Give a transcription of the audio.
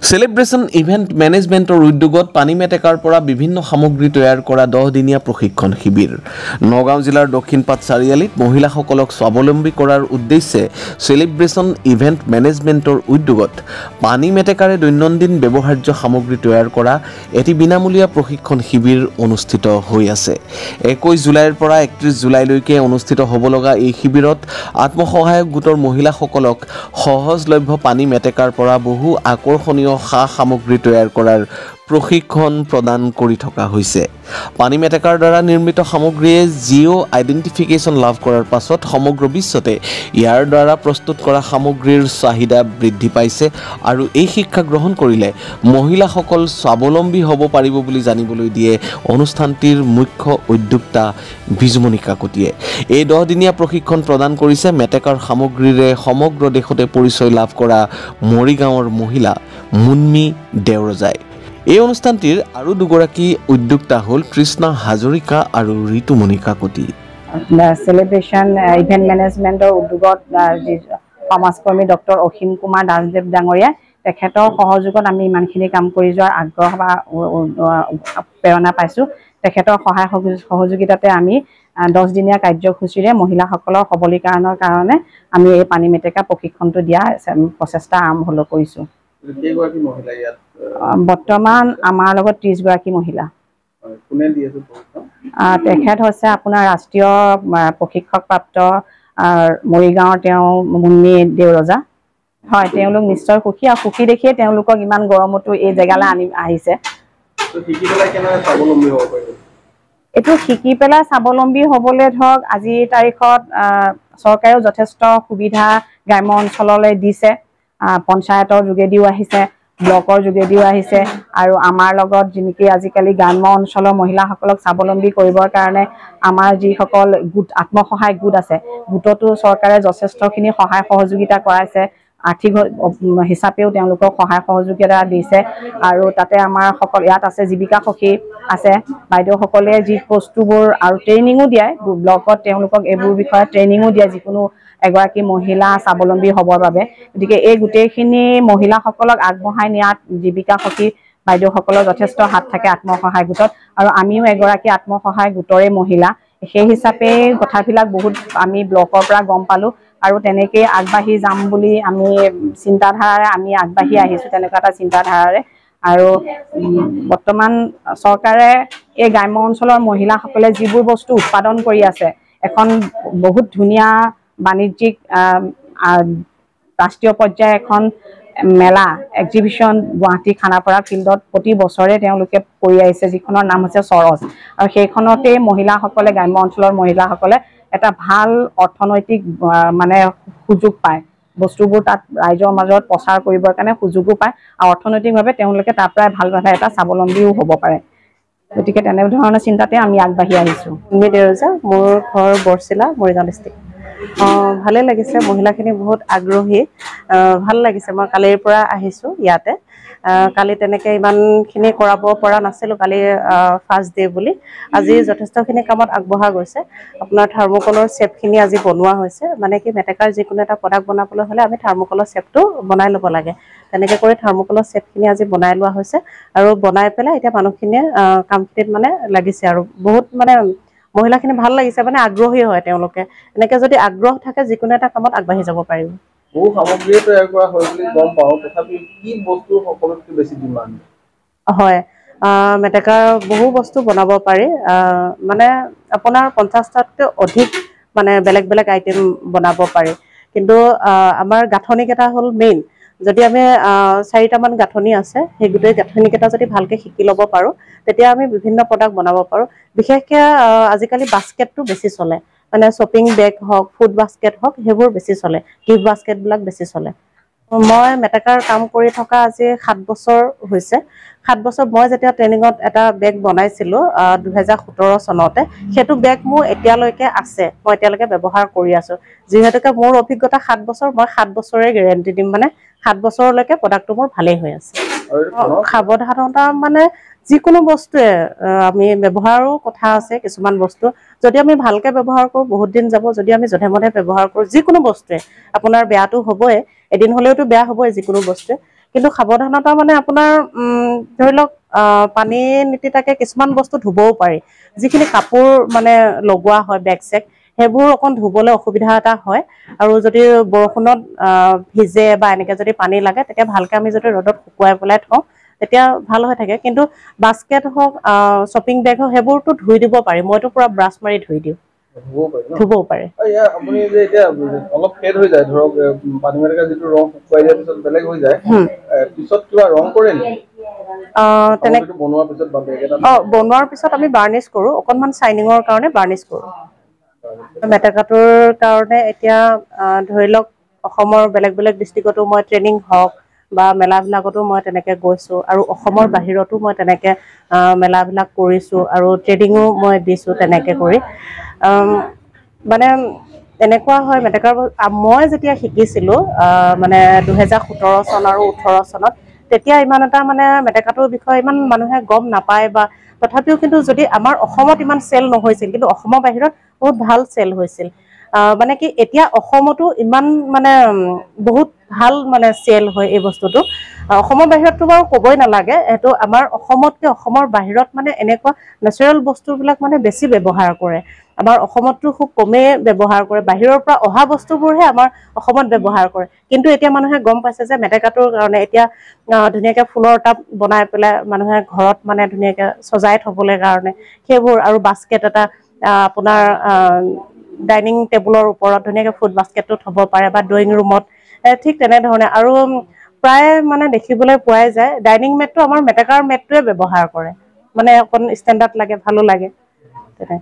সেলিব্ৰেশন event মেনেজমেন্টৰ উদ্যোগত পানী মেটেকাৰ পৰা বিভিন্ন সামগ্ৰী তৈয়াৰ কৰা 10 দিনীয়া প্ৰশিক্ষণ শিবিৰ নগাঁও জিলাৰ দক্ষিণপাট চাৰিআলিত মহিলাসকলক স্বাৱলম্বী কৰাৰ উদ্দেশ্যে সেলিব্ৰেশন ইভেন্ট মেনেজমেন্টৰ উদ্যোগত পানী মেটেকাৰে দৈনন্দিন ব্যৱহাৰ্য সামগ্ৰী তৈয়াৰ কৰা এটি বিনামূলীয়া প্ৰশিক্ষণ শিবিৰ অনুষ্ঠিত হৈ আছে 21 জুলাইৰ পৰা 31 জুলাইলৈকে অনুষ্ঠিত হ'ব লগা এই শিবিৰত আত্মসহায়ক গোটৰ মহিলাসকলক সহজলভ্য পানী মেটেকাৰ পৰা বহু আকৰ্ষণীয় সামগ্ৰী তৈয়াৰ কৰাৰ প্ৰশিক্ষণ প্ৰদান কৰি থকা হৈছে পানী মেটেকাৰ দ্বাৰা নিৰ্মিত সামগ্ৰীয়ে জিঅ' আইডেন্টিফিকেশ্যন লাভ কৰাৰ পাছত সমগ্ৰ বিশ্বতে ইয়াৰ দ্বাৰা প্ৰস্তুত কৰা সামগ্ৰীৰ চাহিদা বৃদ্ধি পাইছে আৰু এই শিক্ষা গ্ৰহণ কৰিলে মহিলাসকল স্বাৱলম্বী হ'ব পাৰিব বুলি জানিবলৈ দিয়ে অনুষ্ঠানটিৰ মুখ্য উদ্যোক্তা বিজুমণি কাকতিয়ে এই 10 দিনীয়া প্ৰশিক্ষণ প্ৰদান কৰিছে মেটেকাৰ সামগ্ৰীৰে সমগ্ৰ দেশতে পৰিচয় লাভ কৰা মৰিগাঁৱৰ মহিলা মুন্মি দেওৰজাই এই অনুষ্ঠানটিৰ আৰু দুগৰাকী উদ্যোক্তা হ'ল কৃষ্ণা হাজৰিকা আৰু ঋতুমণি কাকতি সেলিব্ৰেশন ইভেন্ট মেনেজমেন্টৰ উদ্যোগত সমাজকৰ্মী ডক্টৰ অসীম কুমাৰ দাসদেৱ ডাঙৰীয়া তেখেতৰ সহযোগত আমি ইমানখিনি কাম কৰি যোৱাৰ আগ্ৰহ বা প্ৰেৰণা পাইছোঁ তেখেতৰ সহায় সহযোগিতাতে আমি 10 দিনীয়া কাৰ্যসূচীৰে মহিলাসকলৰ সবলীকৰণৰ কাৰণে আমি এই পানী মেটেকা প্ৰশিক্ষণটো দিয়া প্ৰচেষ্টা আৰম্ভ কৰিছোঁ বৰ্তমান আমাৰ লগত 30 গৰাকী মহিলা তেখেত হৈছে আপোনাৰ ৰাষ্ট্ৰীয় প্ৰশিক্ষকপ্ৰাপ্ত মৰিগাঁৱৰ তেওঁ মুন্মি দেওৰজা হয় তেওঁলোক নিশ্চয় সুখী আৰু সুখী দেখিয়ে তেওঁলোকক ইমান গৰমতো এই জেগালৈ আহিছে এইটো শিকি পেলাই স্বাৱলম্বী হ'বলৈ ধৰক আজিৰ তাৰিখত চৰকাৰেও যথেষ্ট সুবিধা গ্ৰাম্য অঞ্চললৈ দিছে পঞ্চায়তৰ যোগেদিও আহিছে ব্লকৰ যোগেদিও আহিছে আৰু আমাৰ লগত যিনেকি আজিকালি গ্ৰাম্য অঞ্চলৰ মহিলাসকলক স্বাৱলম্বী কৰিবৰ কাৰণে আমাৰ যিসকল গোট আত্মসহায়ক গোট আছে গোটতো চৰকাৰে যথেষ্টখিনি সহায় সহযোগিতা কৰাইছে আৰ্থিক হিচাপেও তেওঁলোকক সহায় সহযোগিতা দিছে আৰু তাতে আমাৰ সকল ইয়াত আছে জীৱিকা সখী আছে বাইদেউসকলে যি বস্তুবোৰ আৰু ট্ৰেইনিঙো দিয়ে ব্লকত তেওঁলোকক এইবোৰ বিষয়ে ট্ৰেইনিঙো দিয়ে যিকোনো এগৰাকী মহিলা স্বাৱলম্বী হ'বৰ বাবে গতিকে এই গোটেইখিনি মহিলাসকলক আগবঢ়াই নিয়াত জীৱিকা সখী বাইদেউসকলৰ যথেষ্ট হাত থাকে আত্মসহায়ক গোটত আৰু আমিও এগৰাকী আত্মসহায়ক গোটৰে মহিলা সেই হিচাপে কথাবিলাক বহুত আমি ব্লকৰ পৰা গম পালোঁ আৰু তেনেকৈ আগবাঢ়ি যাম বুলি আমি চিন্তাধাৰাৰে আমি আগবাঢ়ি আহিছোঁ তেনেকুৱা এটা চিন্তাধাৰাৰে আৰু বৰ্তমান চৰকাৰে এই গ্ৰাম্য অঞ্চলৰ মহিলাসকলে যিবোৰ বস্তু উৎপাদন কৰি আছে এখন বহুত ধুনীয়া বাণিজ্যিক ৰাষ্ট্ৰীয় পৰ্যায়ৰ এখন মেলা এক্সিবিশ্যন গুৱাহাটী খানাপাৰা ফিল্ডত প্ৰতি বছৰে তেওঁলোকে কৰি আহিছে যিখনৰ নাম হৈছে সৰজ আৰু সেইখনতে মহিলাসকলে গ্ৰাম্য অঞ্চলৰ মহিলাসকলে এটা ভাল অৰ্থনৈতিক মানে সুযোগ পায় বস্তুবোৰ তাত ৰাইজৰ মাজত প্ৰচাৰ কৰিবৰ কাৰণে সুযোগো পায় আৰু অৰ্থনৈতিকভাৱে তেওঁলোকে তাৰ পৰাই ভালভাৱে এটা স্বাৱলম্বীও হ'ব পাৰে গতিকে তেনেধৰণৰ চিন্তাতে আমি আগবাঢ়ি আহিছোঁ মুন্মি দেওৰজা মোৰ ঘৰ বৰচিলা মৰিগাঁও ডিষ্ট্ৰিক্ট ভালে লাগিছে মহিলাখিনি বহুত আগ্ৰহী ভাল লাগিছে মই কালিৰ পৰা আহিছোঁ ইয়াতে কালি তেনেকৈ ইমানখিনি কৰাব পৰা নাছিলোঁ কালি ফাৰ্ষ্ট ডে বুলি আজি যথেষ্টখিনি কামত আগবঢ়া গৈছে আপোনাৰ থাৰ্মোকলৰ চেপখিনি আজি বনোৱা হৈছে মানে কি মেটেকাৰ যিকোনো এটা প্ৰডাক্ট বনাবলৈ হ'লে আমি থাৰ্মোকলৰ চেপটো বনাই ল'ব লাগে তেনেকৈ কৰি থাৰ্মোকলৰ চেপখিনি আজি বনাই লোৱা হৈছে আৰু বনাই পেলাই এতিয়া মানুহখিনিয়ে কামখিনিত মানে লাগিছে আৰু বহুত মানে মহিলাখিনি ভাল লাগিছে মানে আগ্ৰহী হয় তেওঁলোকে এনেকৈ যদি আগ্ৰহ থাকে যিকোনো এটা কামত আগবাঢ়ি যাব পাৰিব বহু সামগ্ৰী তৈয়াৰ কৰা হয় বুলি গম পাওঁ তথাপি কি বস্তু সকলোতকৈ বেছি ডিমাণ্ড হয় মেটেকাৰ বহু বস্তু বনাব পাৰি মানে আপোনাৰ 50টাতকৈ অধিক মানে বেলেগ বেলেগ আইটেম বনাব পাৰি কিন্তু আমাৰ গাঁথনিকেইটা হ'ল মেইন যদি আমি 4টামান গাঁথনি আছে সেই গোটেই গাঁথনিকেইটা যদি ভালকৈ শিকি ল'ব পাৰোঁ তেতিয়া আমি বিভিন্ন প্ৰডাক্ট বনাব পাৰোঁ বিশেষকৈ আজিকালি বাস্কেটটো বেছি চলে মানে শ্বপিং বেগ হওক ফুড বাস্কেট হওক সেইবোৰ বেছি চলে গিফ্ট বাস্কেটবিলাক বেছি চলে মই মেটেকাৰ কাম কৰি থকা আজি 7 বছৰ হৈছে 7 বছৰ মই যেতিয়া ট্ৰেইনিঙত এটা বেগ বনাইছিলোঁ 2017 চনতে সেইটো বেগ মোৰ এতিয়ালৈকে আছে মই এতিয়ালৈকে ব্যৱহাৰ কৰি আছোঁ যিহেতুকে মোৰ অভিজ্ঞতা 7 বছৰ মই 7 বছৰে গেৰেণ্টি দিম মানে 7 বছৰলৈকে প্ৰডাক্টটো মোৰ ভালেই হৈ আছে সাৱধানতা মানে যিকোনো বস্তুৱে আমি ব্যৱহাৰো কথা আছে কিছুমান বস্তু যদি আমি ভালকৈ ব্যৱহাৰ কৰোঁ বহুত দিন যাব যদি আমি যধে মধে ব্যৱহাৰ কৰোঁ যিকোনো বস্তুৱে আপোনাৰ বেয়াটো হ'বই এদিন হ'লেওতো বেয়া হ'বই যিকোনো বস্তুৱে কিন্তু সাৱধানতা মানে আপোনাৰ ধৰি লওক পানী নীতিতাকে কিছুমান বস্তু ধুবও পাৰি, যিখিনি কাপোৰ মানে লগোৱা হয় বেগ চেগ সেইবোৰ অকণ ধুবলৈ অসুবিধা এটা হয়। আৰু যদি বৰষুণত ভিজে বা এনেকৈ যদি পানী লাগে তেতিয়া ভালকৈ আমি যদি ৰ'দত শুকুৱাই পেলাই থওঁ তেতিয়া ভাল হৈ থাকে। কিন্তু বাস্কেট হওক শ্বপিং বেগ হওক সেইবোৰতো ধুই দিব পাৰি, মইতো পুৰা ব্ৰাছ মাৰি ধুই দিওঁ, ধুবও পাৰে। আপুনি যে এতিয়া অলপ ফেড হৈ যায় ধৰক পানী মেটেকা যিটো ৰং শুকুৱাই দিয়াৰ পিছত বেলেগ হৈ যায়, পিছত কিবা ৰং কৰে নেকি বনোৱাৰ পিছত? বনোৱাৰ পিছত আমি বাৰ্নিছ কৰোঁ, অকণমান চাইনিঙৰ কাৰণে বাৰ্নিছ কৰোঁ। মেটেকাটোৰ কাৰণে এতিয়া ধৰি লওক অসমৰ বেলেগ বেলেগ ডিষ্ট্ৰিক্টতো মই ট্ৰেইনিং হওক বা মেলাবিলাকতো মই তেনেকৈ গৈছোঁ, আৰু অসমৰ বাহিৰতো মই তেনেকৈ মেলাবিলাক কৰিছোঁ আৰু ট্ৰেইনিঙো মই দিছোঁ তেনেকৈ কৰি। মানে এনেকুৱা হয় মেটেকাৰ মই যেতিয়া শিকিছিলোঁ মানে 2017 চন আৰু 2018 চনত তেতিয়া ইমান এটা মানে মেটেকাটোৰ বিষয়ে ইমান মানুহে গম নাপায়, বা তথাপিও কিন্তু যদি আমাৰ অসমত ইমান চেল নহৈছিল কিন্তু অসমৰ বাহিৰত বহুত ভাল চেল হৈছিল। মানে কি এতিয়া অসমতো ইমান মানে বহুত ভাল মানে চেল হয় এই বস্তুটো। অসমৰ বাহিৰততো বাৰু ক'বই নালাগে, এইটো আমাৰ অসমতকৈ অসমৰ বাহিৰত মানে এনেকুৱা নেচাৰেল বস্তুবিলাক মানে বেছি ব্যৱহাৰ কৰে। আমাৰ অসমততো খুব কমেই ব্যৱহাৰ কৰে, বাহিৰৰ পৰা অহা বস্তুবোৰহে আমাৰ অসমত ব্যৱহাৰ কৰে। কিন্তু এতিয়া মানুহে গম পাইছে যে মেটেকাটোৰ কাৰণে এতিয়া ধুনীয়াকৈ ফুলৰ টাব বনাই পেলাই মানুহে ঘৰত মানে ধুনীয়াকৈ সজাই থবলৈ কাৰণে সেইবোৰ, আৰু বাস্কেট এটা আপোনাৰ ডাইনিং টেবুলৰ ওপৰত ধুনীয়াকৈ ফুড বাস্কেটটো থ'ব পাৰে বা ড্ৰয়িং ৰুমত ঠিক তেনেধৰণে। আৰু প্ৰায় মানে দেখিবলৈ পোৱাই যায় ডাইনিং মেটটো আমাৰ মেটেকাৰ মেটটোৱে ব্যৱহাৰ কৰে, মানে অকণ ষ্টেণ্ডাৰ্ড লাগে, ভালো লাগে তেনে।